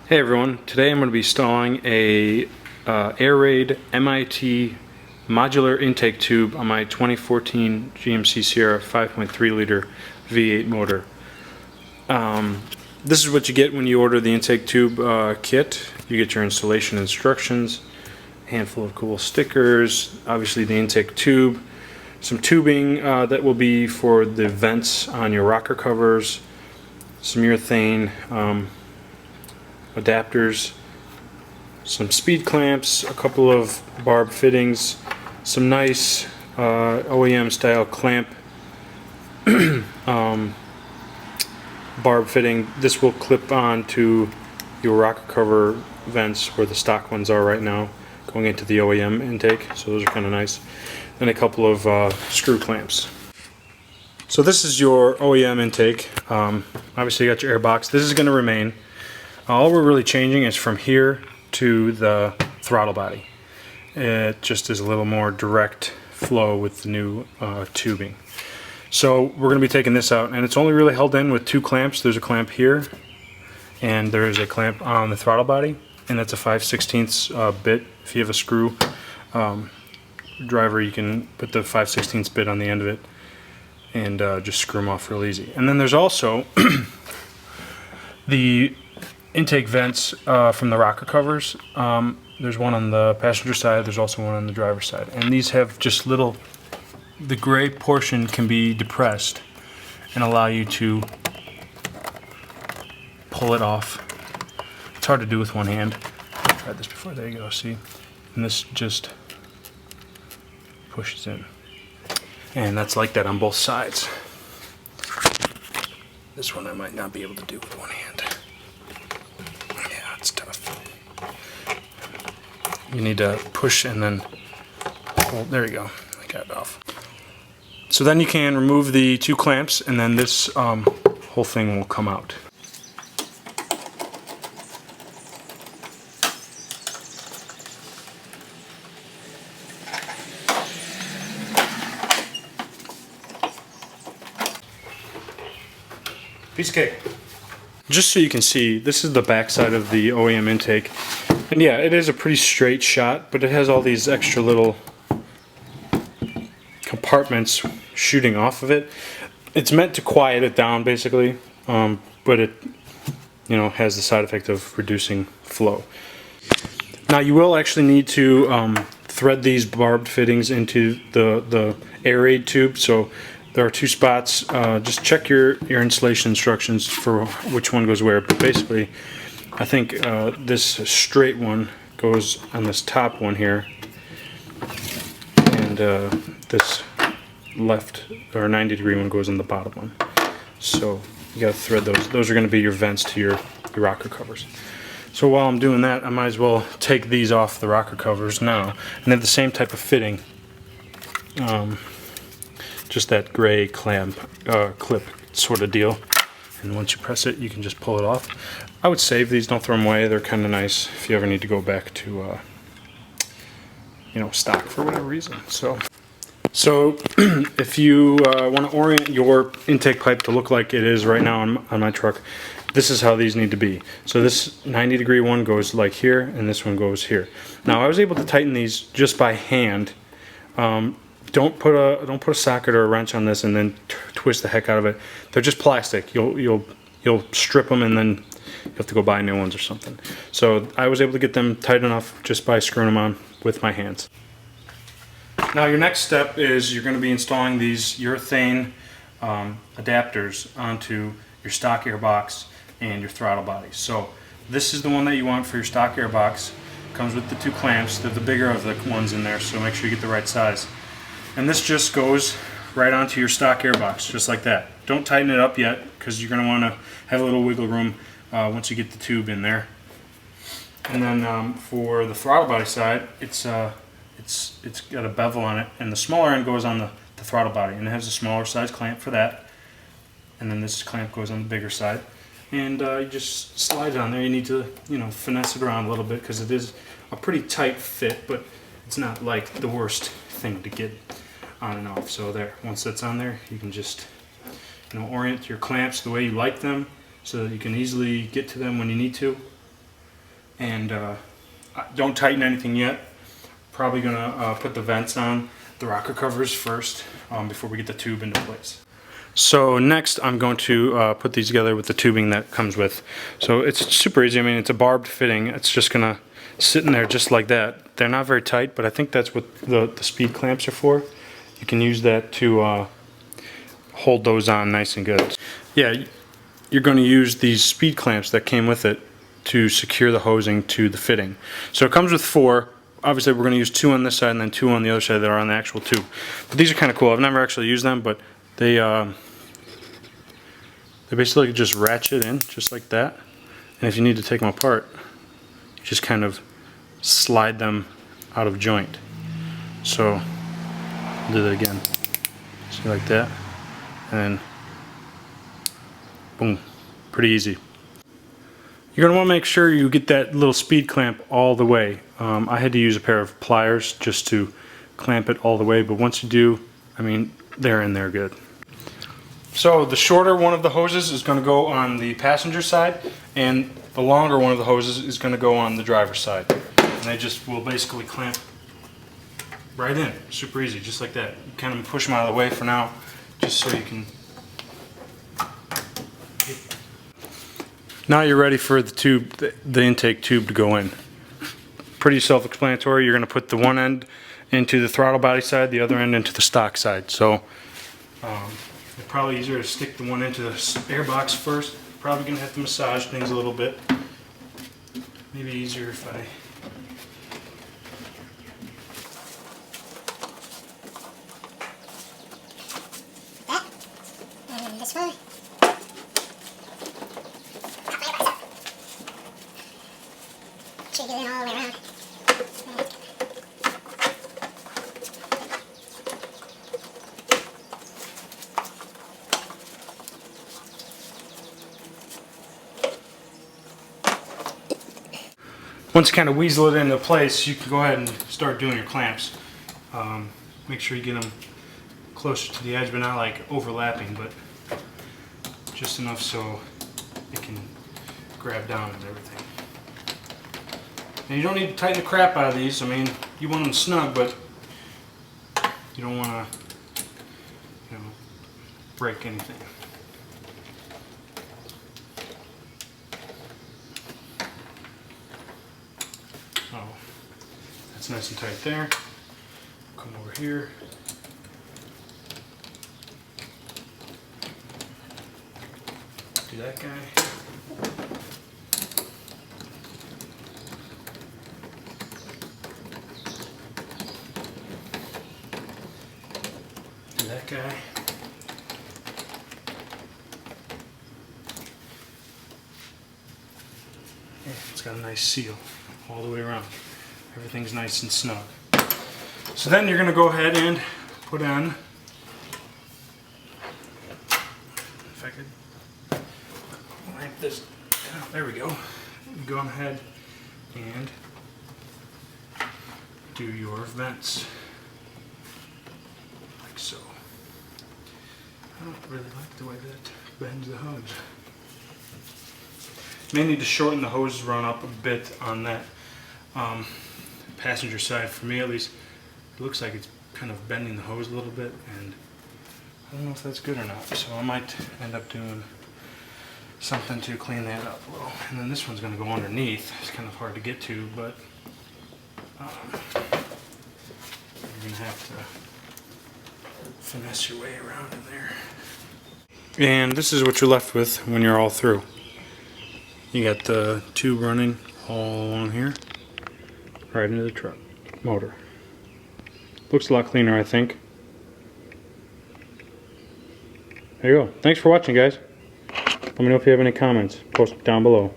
Hey everyone, today I'm going to be installing a Airaid MIT Modular Intake Tube on my 2014 GMC Sierra 5.3 liter V8 motor. This is what you get when you order the intake tube kit. You get your installation instructions, a handful of cool stickers, obviously the intake tube, some tubing that will be for the vents on your rocker covers, some urethane adapters, some speed clamps, a couple of barb fittings, some nice OEM style clamp barb fitting. This will clip on to your rocker cover vents where the stock ones are right now, going into the OEM intake, so those are kind of nice. And a couple of screw clamps. So this is your OEM intake. Obviously you got your air box. This is going to remain. All we're really changing is from here to the throttle body. It just is a little more direct flow with the new tubing. So we're going to be taking this out, and it's only really held in with two clamps. There's a clamp here, and there's a clamp on the throttle body, and that's a 5/16 bit. If you have a screw driver, you can put the 5/16 bit on the end of it and just screw them off real easy. And then there's also the intake vents from the rocker covers. There's one on the passenger side, there's also one on the driver's side, and these have just little, the gray portion can be depressed and allow you to pull it off. It's hard to do with one hand. I tried this before. There you go, see? And this just pushes in, and that's like that on both sides. This one I might not be able to do with one hand. It's tough. You need to push and then pull. There you go. I got it off. So then you can remove the two clamps, and then this whole thing will come out. Piece of cake. Just so you can see, this is the back side of the OEM intake, and yeah, it is a pretty straight shot, but it has all these extra little compartments shooting off of it. It's meant to quiet it down basically, but it has the side effect of reducing flow. Now you will actually need to thread these barbed fittings into the Airaid tube. So there are two spots. Just check your installation instructions for which one goes where. But basically, I think this straight one goes on this top one here, and this left or 90-degree one goes on the bottom one. So you got to thread those. Those are going to be your vents to your rocker covers. So while I'm doing that, I might as well take these off the rocker covers now, and they have the same type of fitting. Just that gray clamp clip sort of deal, and once you press it you can just pull it off. I would save these, don't throw them away. They're kind of nice if you ever need to go back to stock for whatever reason. So if you want to orient your intake pipe to look like it is right now on my truck, this is how these need to be. So this 90-degree one goes like here, and this one goes here. Now I was able to tighten these just by hand. Don't put a socket or a wrench on this and then twist the heck out of it. They're just plastic. You'll strip them, and then you have to go buy new ones or something. So I was able to get them tight enough just by screwing them on with my hands. Now your next step is you're going to be installing these urethane adapters onto your stock air box and your throttle body. So this is the one that you want for your stock air box. Comes with the two clamps. They're the bigger of the ones in there, so make sure you get the right size. And this just goes right onto your stock air box, just like that. Don't tighten it up yet, because you're going to want to have a little wiggle room once you get the tube in there. And then for the throttle body side, it's got a bevel on it, and the smaller end goes on the throttle body, and it has a smaller size clamp for that. And then this clamp goes on the bigger side, and you just slide it on there. You need to finesse it around a little bit, because it is a pretty tight fit, but it's not like the worst thing to get on and off. So there, once that's on there, you can just orient your clamps the way you like them, so that you can easily get to them when you need to. and don't tighten anything yet. Probably gonna put the vents on the rocker covers first before we get the tube into place. So next I'm going to put these together with the tubing that comes with. So it's super easy. I mean, it's a barbed fitting. It's just gonna sit in there just like that. They're not very tight, but I think that's what the speed clamps are for. You can use that to hold those on nice and good. Yeah, you're going to use these speed clamps that came with it to secure the hosing to the fitting. So it comes with 4. Obviously we're going to use 2 on this side and then 2 on the other side that are on the actual tube. But these are kind of cool. I've never actually used them, but they basically just ratchet in just like that. And if you need to take them apart, you just kind of slide them out of joint. So I'll do that again. See, like that. And then boom, pretty easy. You're going to want to make sure you get that little speed clamp all the way. I had to use a pair of pliers just to clamp it all the way, but once you do, I mean, they're in there good. So the shorter one of the hoses is going to go on the passenger side, and the longer one of the hoses is going to go on the driver's side. And they just will basically clamp right in, super easy, just like that. You kind of push them out of the way for now, just so you can. Now you're ready for the tube, the intake tube to go in. Pretty self-explanatory. You're going to put the one end into the throttle body side, the other end into the stock side. So it's probably easier to stick the one into the air box first. Probably going to have to massage things a little bit. Maybe easier if I... That, and this one. Should get it all the way around. Once you kind of weasel it into place, you can go ahead and start doing your clamps. Make sure you get them closer to the edge, but not like overlapping, but just enough so it can grab down and everything. And you don't need to tighten the crap out of these. I mean, you want them snug, but you don't want to, you know, break anything. Oh, that's nice and tight there. Come over here. Do that guy. That guy. Yeah, it's got a nice seal all the way around. Everything's nice and snug. So then you're going to go ahead and put on, if I could wipe this, oh, there we go. Go ahead and do your vents. So, I don't really like the way that bends the hose. May need to shorten the hose run up a bit on that passenger side. For me at least, it looks like it's kind of bending the hose a little bit, and I don't know if that's good or not. So I might end up doing something to clean that up a little. And then this one's going to go underneath. It's kind of hard to get to, but you're going to have to finesse your way around in there. And this is what you're left with when you're all through. You got the tube running all along here, right into the truck motor. Looks a lot cleaner, I think. There you go. Thanks for watching, guys. Let me know if you have any comments. Post down below.